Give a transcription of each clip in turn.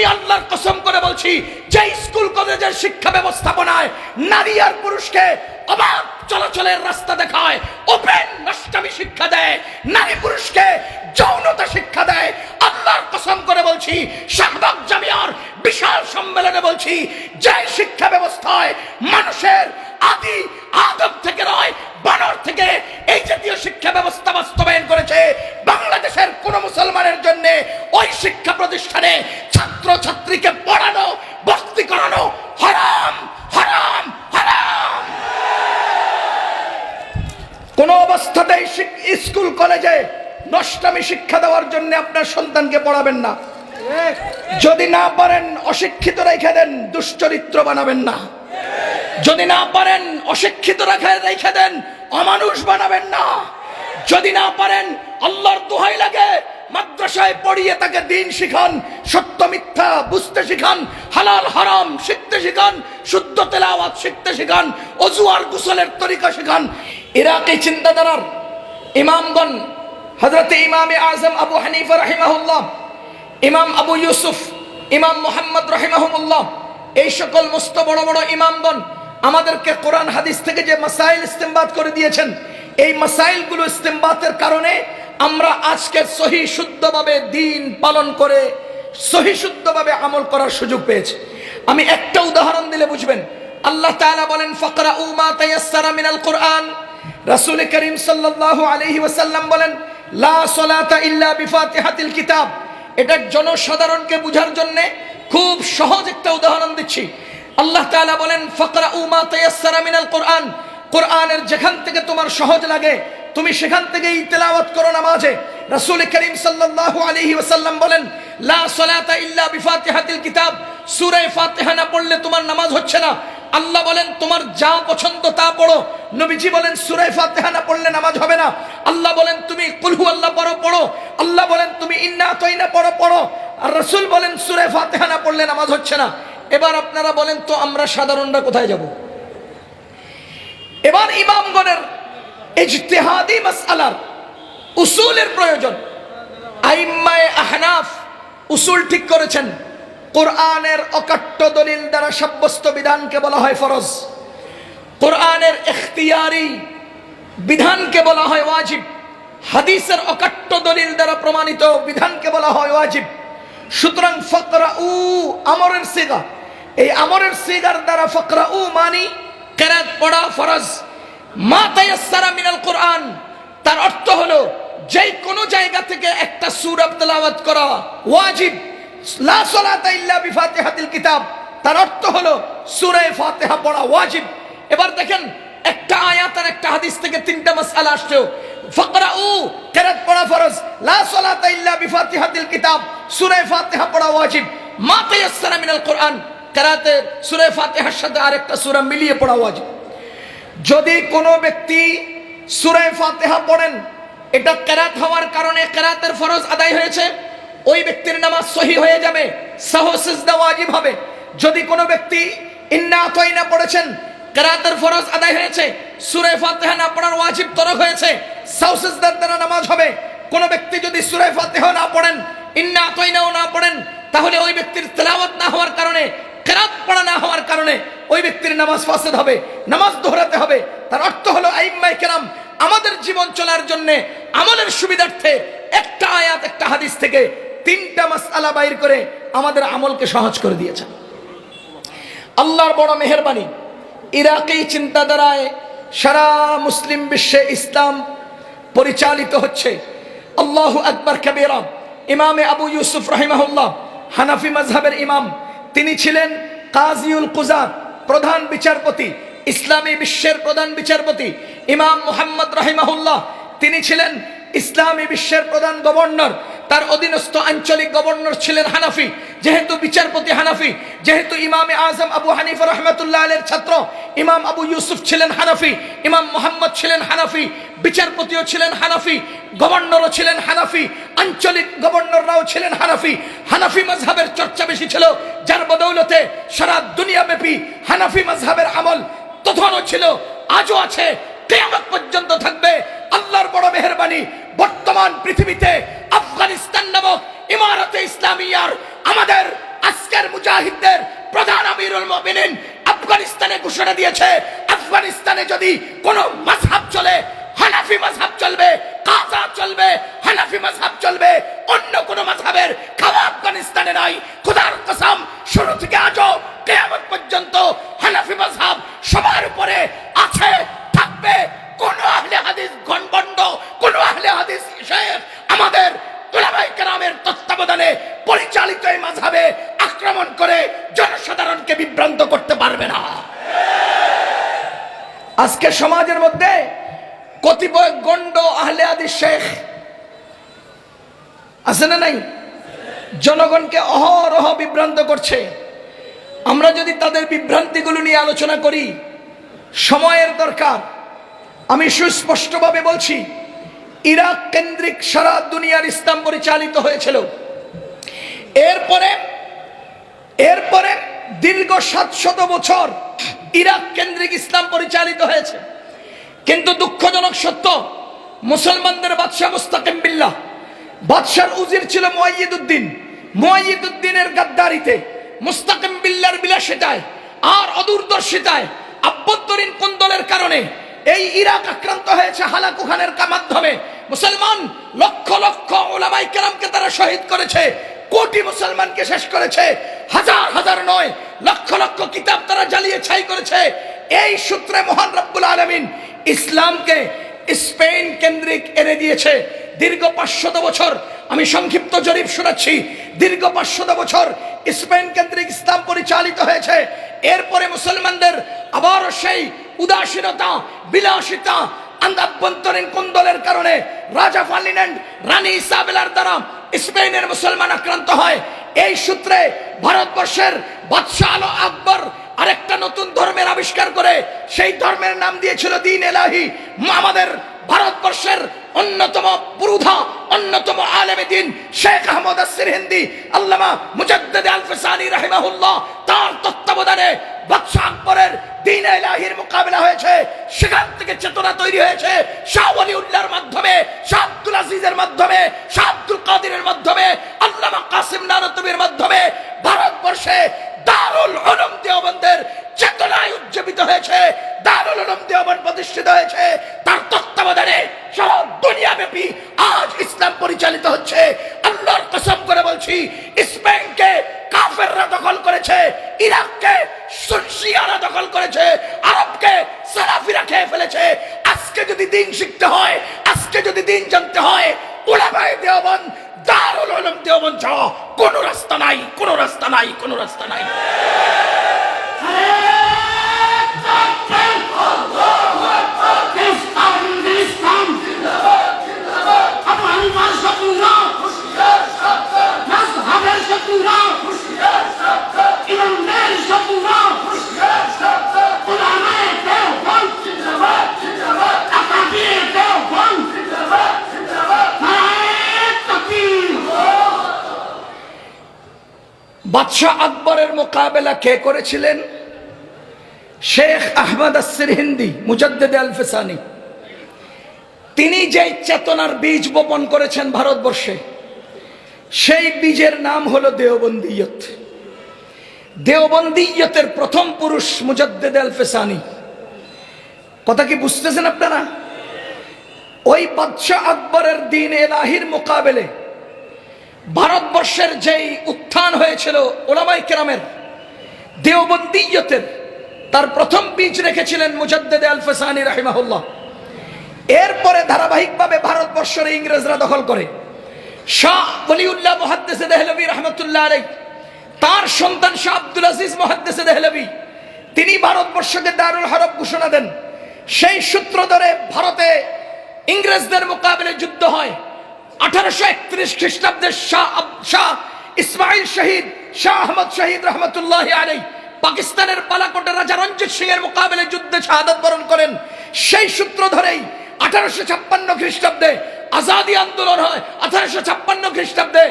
আমি আল্লাহর কসম করে বলছি, যে স্কুল কলেজের শিক্ষা ব্যবস্থাপনায় নারী আর পুরুষকে অবাধ চলাচলের রাস্তা দেখায়, ওপেন নষ্টামি শিক্ষা দেয়, নারী পুরুষকে যৌনতা শিক্ষা দেয়, আল্লাহর কসম করে বলছি, শাহবাগ জামিয়ার বিশাল সম্মেলনে বলছি, যে শিক্ষা ব্যবস্থায় মানুষের আদি আদম থেকে নয় বানর থেকে এই জাতীয় শিক্ষা ব্যবস্থা বাস্তবায়ন করেছে বাংলাদেশের কোন মুসলমানের জন্য ওই শিক্ষা প্রতিষ্ঠানে ছাত্র ছাত্রীকে পড়ানো, ভর্তি করানো হারাম, হারাম, হারাম। কোন অবস্থাতেই স্কুল কলেজে নষ্টামি শিক্ষা দেওয়ার জন্য আপনার সন্তানকে পড়াবেন না। যদি না পারেন অশিক্ষিত রেখে দেন, দুশ্চরিত্র বানাবেন না। যদি না পারেন অশিক্ষিত রেখে দেন, অমানুষ বানাবেন না। যদি না পারেন আল্লাহর দোহাই লাগে মাদ্রাসায় পড়িয়ে তাকে দ্বীন শিখান, সত্য মিথ্যা বুঝতে শিখান, হালাল হারাম শিখতে শিখান, শুদ্ধ তেলাওয়াত শিখতে শিখান, ওযু আর গোসলের তরিকা শিখান। ইরাকি চিন্তাধারার ইমামগণ হযরত ইমামে আযম আবু হানিফা রাহিমাহুল্লাহ, ইমাম আবু ইউসুফ, ইমাম মুহাম্মদ রাহিমাহুল্লাহ, এই সকল মস্ত বড় বড় ইমামগণ আমাদেরকে কোরআন হাদিস থেকে যে মাসাইল ইস্তেমবাত করে দিয়েছেন, এই মাসাইলগুলো ইস্তেমবাতের কারণে আমরা আজকে সহি শুদ্ধভাবে দ্বীন পালন করে সহি শুদ্ধভাবে আমল করার সুযোগ পেয়েছি। আমি একটা উদাহরণ দিলে বুঝবেন। আল্লাহ তাআলা বলেন ফাকরাউ মা তায়াসসারা মিনাল কুরআন। রাসূল করিম সাল্লাল্লাহু আলাইহি ওয়াসাল্লাম বলেন লা সালাতা ইল্লা বিফাতিহাতিল কিতাব। এটা জনসাধারণকে বোঝার জন্য খুব সহজ একটা উদাহরণ দিচ্ছি। আল্লাহ তাআলা বলেন ফাকরাউ মা তায়াসসারা মিনাল কুরআন। কোরআনের যেখান থেকে তোমার সহজ লাগে তুমি সেখান থেকেই তেলাওয়াত করো নামাজে। রাসূল করিম সাল্লাল্লাহু আলাইহি ওয়াসাল্লাম বলেন লা সালাতা ইল্লা বিফাতিহাতিল কিতাব। সূরা ফাতিহা না পড়লে তোমার নামাজ হচ্ছে না। আল্লাহ বলেন তোমার যা পছন্দ তা পড়ো। নবীজি বলেন সূরা ফাতিহা না পড়লে নামাজ হবে না। আল্লাহ বলেন তুমি কুল হুয়াল্লাহ পড়ো। আল্লাহ বলেন তুমি ইন্না আতাইনা পড়ো। আর রাসূল বলেন সূরা ফাতিহা না পড়লে নামাজ হচ্ছে না। এবার আপনারা বলেন তো আমরা সাধারণরা কোথায় যাব? এবার ইমামগণের ইজতিহাদি মাসআলার উসুলের প্রয়োজন। আইম্মায়ে আহনাফ উসুল ঠিক করেছেন, কোরআনের অকাট্য দলিল দ্বারা সাব্যস্ত বিধানকে বলা হয় ফরজ, কোরআনের ইখতিয়ারি বিধানকে বলা হয় ওয়াজিব, হাদিসের অকাট্য দলিল দ্বারা প্রমাণিত বিধানকে বলা হয় ওয়াজিব। সুতরাং ফাকরাউ আমরের সিগা, এই আমরের সিগার দ্বারা ফাকরাউ মানি কিরাত পড়া ফরজ। মা তায়াসসারা মিনাল কুরআন তার অর্থ হলো যে কোনো জায়গা থেকে একটা সূরা তেলাওয়াত করা ওয়াজিব। লা সালাতা ইল্লা বিফাতিহাতিল কিতাব তার অর্থ হলো সূরা ফাতিহা পড়া ওয়াজিব। এবার দেখেন একটা আয়াত আর একটা হাদিস থেকে তিনটা মাসআলা আসছে। ফাকরাউ কিরাত পড়া ফরজ, লা সালাতা ইল্লা বিফাতিহাতিল কিতাব সূরা ফাতিহা পড়া ওয়াজিব, মা তায়াসসারা মিনাল কুরআন কিরাতে সূরা ফাতিহার সাথে আরেকটা সূরা মিলিয়ে পড়া ওয়াজিব। যদি কোনো ব্যক্তি সূরা ফাতিহা পড়েন, এটা কিরাত হওয়ার কারণে কিরাতের ফরজ আদায় হয়েছে, ওই ব্যক্তির নামাজ সহি হয়ে যাবে, সাহু সিজদা ওয়াজিব হবে। যদি কোনো ব্যক্তি ইন্না আতাইনা পড়েছেন, কিরাতের ফরজ আদায় হয়েছে, সূরা ফাতিহা না পড়ার ওয়াজিব তরক হয়েছে, সাহু সিজদার দ্বারা নামাজ হবে। কোনো ব্যক্তি যদি সূরা ফাতিহা না পড়েন, ইন্না আতাইনাও না পড়েন, তাহলে ওই ব্যক্তির তেলাওয়াত না হওয়ার কারণে, কিরাত পড়া না হওয়ার কারণে ওই ব্যক্তির নামাজ ফাসেদ হবে, নামাজ দোহরাতে হবে। তার অর্থ হলো আইম্মায়ে কেরাম আমাদের জীবন চলার জন্য আমলের সুবিধার্থে একটা আয়াত একটা হাদিস থেকে তিনটা মাসআলা বাইর করে আমাদের আমলকে সহজ করে দিয়েছেন। আল্লাহর বড় মেহেরবানি, ইরাকি চিন্তাধারায় সারা মুসলিম বিশ্বে ইসলাম পরিচালিত হচ্ছে। আল্লাহু আকবার কাবীরা। ইমামে আবু ইউসুফ রাহিমাহুল্লাহ হানাফি মাযহাবের ইমাম, তিনি ছিলেন কাজিউল কুযাত, প্রধান বিচারপতি, ইসলামী বিশ্বের প্রধান বিচারপতি। ইমাম মুহাম্মদ রাহিমাহুল্লাহ তিনি ছিলেন ইসলামী বিশ্বের প্রধান গভর্নর। তার অধীনস্থ আঞ্চলিক গভর্নর ছিলেন হানাফি। যেহেতু বিচারপতি হানাফি, যেহেতু ইমামে আজম আবু হানিফা রাহমাতুল্লাহ আলাইহির ছাত্র ইমাম আবু ইউসুফ ছিলেন হানাফি, ইমাম মুহাম্মদ ছিলেন হানাফি, বিচারপতিও ছিলেন হানাফি, গভর্নরও ছিলেন হানাফি, আঞ্চলিক গভর্নররাও ছিলেন হানাফি। হানাফি মাযহাবের চর্চা বেশি ছিল, যার বদৌলতে সারা দুনিয়াব্যাপী হানাফি মাযহাবের আমল তখনও ছিল, আজও আছে, কিয়ামত পর্যন্ত থাকবে। আল্লাহর বড় মেহেরবানি, বর্তমান পৃথিবীতে আফগানিস্তান নামক ইমারতে ইসলামিয়ার আমাদের আজকের মুজাহিদদের প্রধান আমিরুল মুমিনিন আফগানিস্তানে ঘোষণা দিয়েছে, আফগানিস্তানে যদি কোনো মাযহাব চলে হানাফি মাযহাব চলবে, কাযা চলবে, হানাফি মাযহাব চলবে, অন্য কোন মাযহাবের খাওয়া আফগানিস্তানে নাই। খোদার কসম, শুরু থেকে আজও কিয়ামত পর্যন্ত হানাফি মাযহাব সবার উপরে আছে, থাকবে। কোন আহলে হাদিস গণবন্ড, কোন আহলে হাদিস শেখ আমাদের উলামায়ে কেরামের তত্ত্বাবধানে পরিচালিত এই মাযহাবে আক্রমণ করে জনসাধারণকে বিভ্রান্ত করতে পারবে না। আজকে সমাজের মধ্যে কতিপয় গন্ড আহলে হাদিস শেখ আছে না নাই? জনগণকে অহরহ বিভ্রান্ত করছে। আমরা যদি তাদের বিভ্রান্তিগুলো নিয়ে আলোচনা করি, সময়ের দরকার। আমি সুস্পষ্টভাবে বলছি, ইরাক কেন্দ্রিক সারা দুনিয়ার ইসলাম পরিচালিত হয়েছিল। এরপরে দীর্ঘ 700 বছর ইরাক কেন্দ্রিক ইসলাম পরিচালিত হয়েছে। কিন্তু দুঃখজনক সত্য, মুসলমানদের বাদশাহ মুস্তাকিম বিল্লাহ, বাদশার উজির ছিল মুয়াইয়িদউদ্দিন। মুয়াইয়িদউদ্দিনের গাদ্দারিতে, মুস্তাকিম বিল্লাহর বিলাসিতায় আর অদূরদর্শিতায়, আভ্যন্তরীণ কুন্দলের কারণে এই ইরাক আক্রান্ত হয়েছে হালাকু খানের মাধ্যমে। মুসলমান লক্ষ লক্ষ উলামায়ে কেরামকে তারা শহীদ করেছে, কোটি মুসলমানকে শেষ করেছে, হাজার হাজার নয় লক্ষ লক্ষ কিতাব তারা জ্বালিয়ে ছাই করেছে। এই সূত্রে মহান রব্বুল আলামিন ইসলামকে স্পেন কেন্দ্রিক এনে দিয়েছে। দীর্ঘ 500 বছর, আমি সংক্ষিপ্ত জরিপ শোনাচ্ছি, দীর্ঘ 500 বছর স্পেন কেন্দ্রিক ইসলাম পরিচালিত হয়েছে। এরপরে মুসলমানদের আবারও সেই উদাসীনতা, বিলাসিতা, আভ্যন্তরীণ কুন্দলের কারণে রাজা ফার্ডিনান্ড, রানী ইসাবেলার দ্বারা স্পেনের মুসলমান আক্রান্ত হয়। এই সূত্রে ভারতবর্ষের বাদশাহ আলো আকবর আরেকটা নতুন ধর্মের আবিষ্কার করে সেই ধর্মের নাম দিয়েছিল দ্বীন ইলাহি। আমাদের ভারতবর্ষের অন্যতম পুরোধা, অন্যতম আলেমে দ্বীন শেখ আহমদ সিরহিন্দি, আল্লামা মুজাদ্দিদ আল-ফিসানি রাহিমাহুল্লাহ, তার তত্ত্বাবধানে বাদশাহ আকবরের দ্বীন ইলাহির মোকাবেলা হয়েছে। সেখান থেকে চেতনা তৈরি হয়েছে শাহ ওয়ালিউল্লাহর মাধ্যমে, শাহ আব্দুল আজিজের মাধ্যমে, শাহ আব্দুল কাদিরের মাধ্যমে, আল্লামা কাসিম নানতুবির মাধ্যমে ভারতবর্ষে দারুল উলুম দেওবন্দের চেতনায় উজ্জীবিত হয়েছে। দারুল উলুম দেওবন্দ প্রতিষ্ঠিত হয়েছে। তার তত্ত্বাবধানে সারা দুনিয়াব্যাপী আজ ইসলাম পরিচালিত হচ্ছে। আল্লাহর কসম করে বলছি, স্পেনকে কাফেররা দখল করেছে, ইরাককে শিয়ারা দখল করেছে, আরবকে সালাফিরা খেয়ে ফেলেছে। আজকে যদি দ্বীন শিখতে হয়, আজকে যদি দ্বীন জানতে হয়, উলামায়ে দেওবন্দ, দারুল উলুম দেওবন্দ ছাড়া কোনো রাস্তা নাই, কোনো রাস্তা নাই, কোনো রাস্তা নাই। বাদশাহ আকবরের মোকাবেলা কে করেছিলেন? শেখ আহমদ সিরহিন্দি, মুজাদ্দিদ আল-ফিসানি। তিনি যে চেতনার বীজ বপন করেছেন ভারতবর্ষে, সেই বীজের নাম হলো দেওবন্দিয়ত। দেওবন্দিয়তের প্রথম পুরুষ মুজাদ্দিদ আল-ফিসানি। কথা কি বুঝতেছেন আপনারা? ওই বাদশাহ আকবরের দ্বীন ইলাহির মোকাবেলে ভারতবর্ষের যেই উত্থান হয়েছিল উলামায়ে কেরামের, দেওবন্দিয়তের, তার প্রথম বীজ রেখেছিলেন মুজাদ্দিদ আল-ফিসানি রাহিমাহুল্লাহ। এরপরে ধারাবাহিকভাবে ভারতবর্ষের ইংরেজরা দখল করে। শাহ ওয়ালিউল্লাহ মুহাদ্দিস দেহলভী রাহমাতুল্লাহ আলাইহি, তার সন্তান শাহ আব্দুল আজিজ মুহাদ্দিস দেহলভী, তিনি ভারতবর্ষকে দারুল হরব ঘোষণা দেন। সেই সূত্র ধরে ভারতে ইংরেজদের মোকাবেলায় যুদ্ধ হয়। 1831 খ্রিস্টাব্দে শাহ ইসমাইল শহীদ, শাহ আহমদ শহীদ রহমতুল্লাহ আলাইহি পাকিস্তানের পালাকোটের রাজা রঞ্জিত সিং এর মোকাবেলায় যুদ্ধে শাহাদাত বরণ করেন। সেই সূত্র ধরেই 1856 খ্রিস্টাব্দে আজাদি আন্দোলন হয়। 1856 খ্রিস্টাব্দে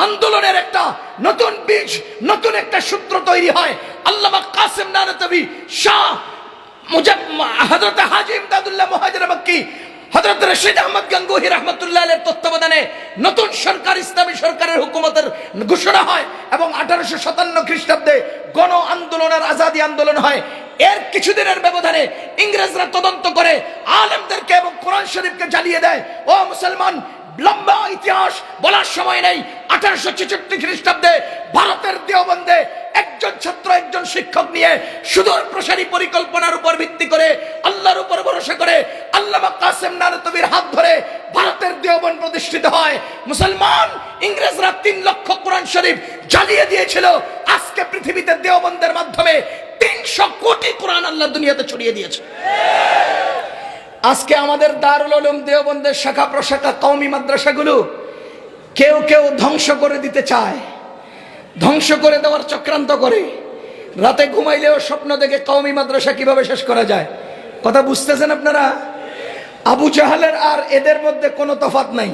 আন্দোলনের একটা নতুন বীজ, নতুন একটা সূত্র তৈরি হয়। আল্লামা কাসিম নানতুবি, শাহ হযরত হাজী ইমদাদুল্লাহ মুহাজির মক্কি, হযরত রশিদ আহমদ গাঙ্গুহি রাহমাতুল্লাহ আলাইহির তত্ত্বাবধানে নতুন সরকার, ইসলামী সরকারের হুকুমতের ঘোষণা হয় এবং 1857 খ্রিস্টাব্দে গণ আন্দোলনের আজাদী আন্দোলন হয়। এর কিছুদিনের ব্যবধানে ইংরেজরা তদন্ত করে আলেমদেরকে এবং কোরআন শরীফকে জ্বালিয়ে দেয়। ও মুসলমান, লম্বা ইতিহাস বলার সময় নেই। 1866 খ্রিস্টাব্দে ভারতের দেওবন্দে একজন ছাত্র, একজন শিক্ষক নিয়ে সুদূর প্রসারী পরিকল্পনার উপর ভিত্তি করে, আল্লাহর উপর ভরসা করে আল্লামা কাসেম নানতবীর হাত ধরে ভারতের দেওবন্দ প্রতিষ্ঠিত হয়। মুসলমান, ইংরেজরা 3 লক্ষ কোরআন শরীফ জ্বালিয়ে দিয়েছিল। আজকে পৃথিবীতে দেওবন্দের মাধ্যমে 300 কোটি কোরআন আল্লাহ দুনিয়াতে ছড়িয়ে দিয়েছে। আজকে আমাদের দারুল উলুম দেওবন্দের শাখা প্রশাখা কওমি মাদ্রাসাগুলো কেউ কেউ ধ্বংস করে দিতে চায়, ধ্বংস করে দেওয়ার চক্রান্ত করে। রাতে ঘুমাইলেও স্বপ্ন দেখে কওমি মাদ্রাসা কিভাবে শেষ করা যায়। কথা বুঝতেছেন আপনারা? আবু জাহালের আর এদের মধ্যে কোনো তফাৎ নাই।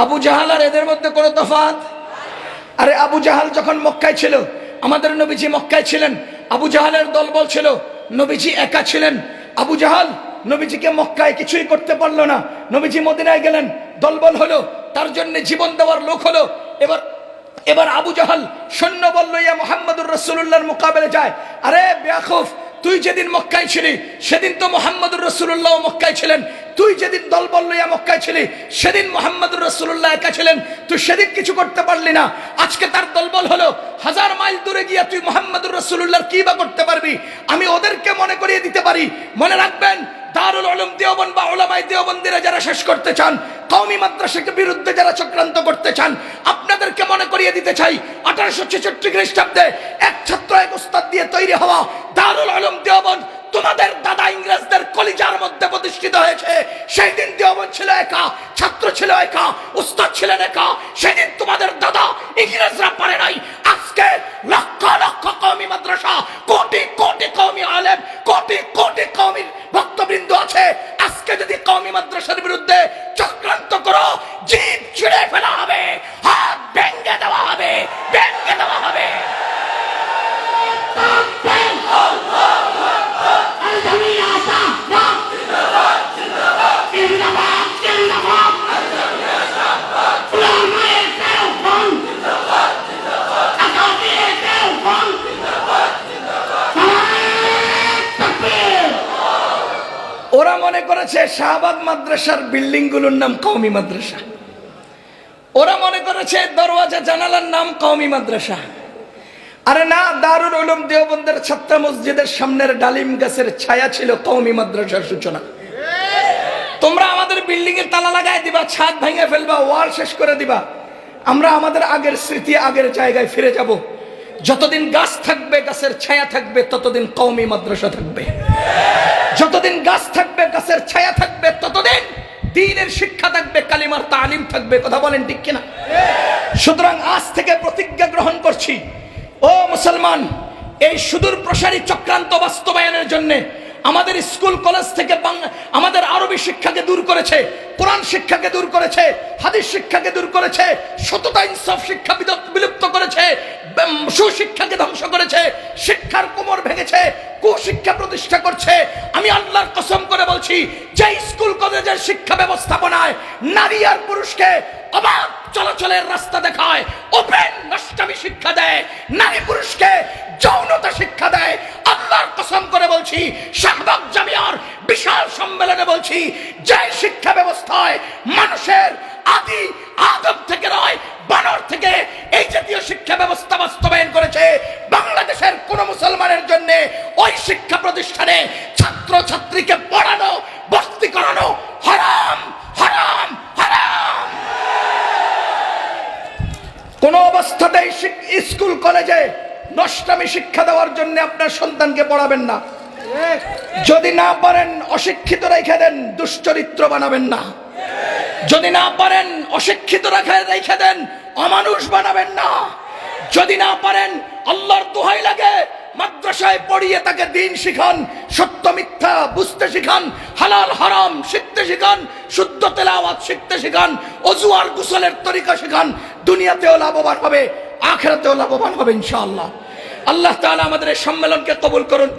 আবু জাহাল আর এদের মধ্যে কোনো তফাৎ। আরে আবু জাহাল যখন মক্কায় ছিল, আমাদের নবীজি মক্কায় ছিলেন, আবু জাহালের দলবল ছিল, নবীজি একা ছিলেন। আবু জাহাল নবীজিকে মক্কায় কিছুই করতে পারলো না। নবীজি মদিনায় গেলেন, দলবল হলো, তার জন্য জীবন দেওয়ার লোক হলো। এবার আবু জাহাল সৈন্যবল লইয়া মুহাম্মদুর রাসূলুল্লাহর মোকাবেলা যায়। আরে বেয়াকুফ, তুই যেদিন মক্কায় ছিলি সেদিন তো মুহাম্মদুর রাসূলুল্লাহ মক্কায় ছিলেন। তুই যেদিন দলবল লইয়া মক্কায় ছিলি সেদিন মুহাম্মদুর রাসূলুল্লাহ একা ছিলেন। তুই সেদিন কিছু করতে পারলি না। আজকে তার দলবল হলো, 1000 মাইল দূরে গিয়া তুই মুহাম্মদুর রাসূলুল্লাহর কি বা করতে পারবি? আমি ওদেরকে মনে করিয়ে দিতে পারি। মনে রাখবেন, দারুল উলুম দেওবন্দ বা উলামায়ে দেওবন্দিরা যারা শেষ করতে চান, কওমি মাদ্রাসাকে বিরুদ্ধে যারা চক্রান্ত করতে চান, আপনাদেরকে মনে করিয়ে দিতে চাই, 1866 খ্রিস্টাব্দে এক ছাত্র, এক উস্তাদ দিয়ে তৈরি হওয়া দারুল উলুম দেওবন্দ তোমাদের দাদা ইংরেজদের কলিজার মধ্যে প্রতিষ্ঠিত হয়েছে। সেই দিন দেওবন্দ ছিল একা, ছাত্র ছিল একা, উস্তাদ ছিলেন একা। সেদিন তোমাদের দাদা ইংরেজরা পারে নাই। আজকে লক্ষ লক্ষ কওমি মাদ্রাসা, কোটি কোটি কওমি আলেম, কোটি কোটি কওমি ভক্তবৃন্দ আছে। আজকে যদি কওমি মাদ্রাসার বিরুদ্ধে চক্রান্ত করো, জিভ ছিঁড়ে ফেলা হবে, হাত ভেঙে দেওয়া হবে, ভেঙে দেওয়া হবে। ওরা মনে করেছে শাহবাগ মাদ্রাসার বিল্ডিং গুলোর নাম কওমি মাদ্রাসা। ওরা মনে করেছে দরওয়াজা জানালার নাম কওমি মাদ্রাসা। আরে না, দারুল উলুম দেওবন্দের ছাত্র মসজিদের সামনের ডালিম গাছের ছায়া ছিল কওমি মাদ্রাসার সূচনা। তোমরা আমাদের বিল্ডিং এর তালা লাগাই দিবা, ছাদ ভেঙে ফেলবা, ওয়াল শেষ করে দিবা, আমরা আমাদের আগের স্মৃতি, আগের জায়গায় ফিরে যাব। যতদিন গাছ থাকবে, গাছের ছায়া থাকবে, ততদিন কওমি মাদ্রাসা থাকবে। যতদিন গাছ থাকবে, গাছের ছায়া থাকবে, ততদিন দ্বীনের শিক্ষা থাকবে, কালিমার তালিম থাকবে। কথা বলেন ঠিক কিনা? সুতরাং আজ থেকে প্রতিজ্ঞা গ্রহণ করছি, ও মুসলমান, এই সুদূর প্রসারী চক্রান্ত বাস্তবায়নের জন্য আমাদের স্কুল কলেজ থেকে আমাদের আরবি শিক্ষাকে দূর করেছে, কোরআন শিক্ষাকে দূর করেছে, হাদিস শিক্ষাকে দূর করেছে, সততা ইনসাফ শিক্ষা বিলুপ্ত করেছে, সুশিক্ষাকে ধ্বংস করেছে, শিক্ষার কোমর ভেঙেছে, কুশিক্ষা প্রতিষ্ঠা করছে। আমি আল্লাহর কসম করে বলছি, যে স্কুল কলেজের শিক্ষা ব্যবস্থাপনায় নারী আর পুরুষকে অবাধ চলাচলের রাস্তা দেখায়, ওপেন নষ্টামি শিক্ষা দেয়, নারী পুরুষকে যৌনতা শিক্ষা দেয়, আল্লাহর কসম করে বলছি, শাহবাগ জামিয়ার বিশাল সম্মেলনে বলছি, যে শিক্ষা ব্যবস্থায় মানুষের আদি আদম থেকে নয়, বানর থেকে এই জাতীয় শিক্ষা ব্যবস্থা বাস্তবায়ন করেছে, বাংলাদেশের কোন মুসলমানের জন্য ওই শিক্ষা প্রতিষ্ঠানে ছাত্র ছাত্রীকে পড়ানো, ভর্তি করানো হারাম, হারাম, হারাম। কোন অবস্থাতেই স্কুল কলেজে নষ্টামি শিক্ষা দেওয়ার জন্য আপনার সন্তানকে পড়াবেন না। যদি না পারেন অশিক্ষিত রেখে দেন, দুশ্চরিত্র বানাবেন না। যদি না পারেন অশিক্ষিত রেখে দেন, অমানুষ বানাবেন না। যদি না পারেন, আল্লাহর দোহাই লাগে, মাদ্রাসায় পড়িয়ে তাকে দ্বীন শিখান, সত্য মিথ্যা বুঝতে শিখান, হালাল হারাম শিখতে শিখান, শুদ্ধ তেলাওয়াত শিখতে শিখান, ওযু আর গোসলের তরিকা শিখান। দুনিয়াতেও লাভবান হবে, আখিরাতেও লাভবান হবে ইনশাআল্লাহ। আল্লাহ তাআলা আমাদের এই সম্মেলনকে কবুল করুন।